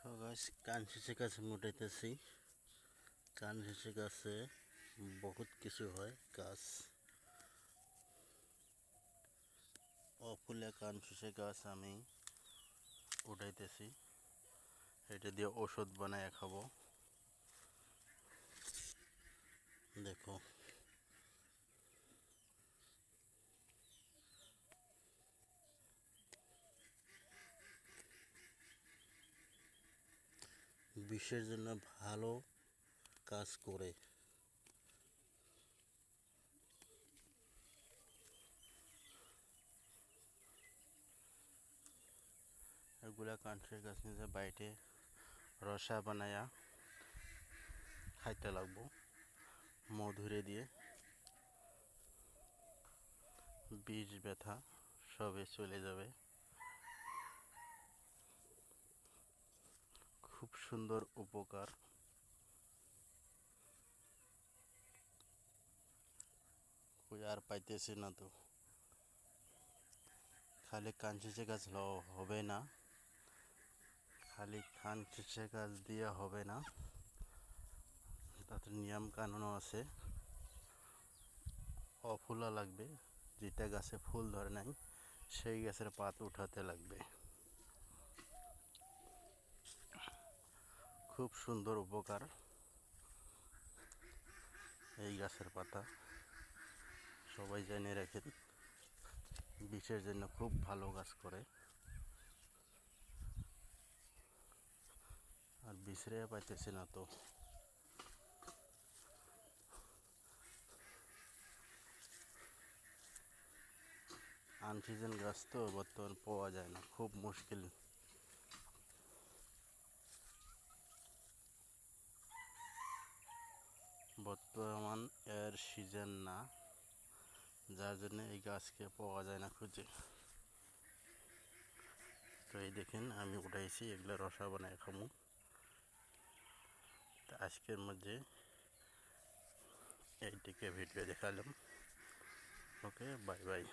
দেখো গাছ কানশিশি গাছ উঠাইতেছি। কানশিশি গাছে বহুত কিছু হয় গাছ। অফুলে কানশিশি গাছ আমি উঠাইতেছি, এটা দিয়ে ওষুধ বানায় খাবো। দেখো বিষের জন্য ভালো কাজ করে। এগুলা কানশিশি গাছ নিয়ে বাইটে রসা বানায়া খাইতে লাগবো মধুরে দিয়ে। বিষ ব্যথা সবে চলে যাবে। খুব সুন্দর উপকার। কই আর পাইতেছি না তো। খালি কানশিশি গাছ হবে না, খালি কানশিশি গাছ দিয়ে হবে না, তাতে নিয়ম কানুনও আছে। অফুলা লাগবে, যেটা গাছে ফুল ধরে নাই সেই গাছের পাত উঠাতে লাগবে। খুব সুন্দর উপকার এই গাছের পাতা, সবাই জেনে রাখেন। বিষের জন্য খুব ভালো কাজ করে। আর বিছরে পাইতেছি না তো। আনসিজন গাছ তো বর্তমান পাওয়া যায় না, খুব মুশকিল। বর্তমান এর সিজন না, যার জন্য এই গাছকে পাওয়া যায় না খুঁজে। তো এই দেখেন আমি উঠাইছি, এগুলো রসা বানায় খামু। তো আজকের মধ্যে এইটিকে ভিডিও দেখালাম। ওকে, বাই বাই।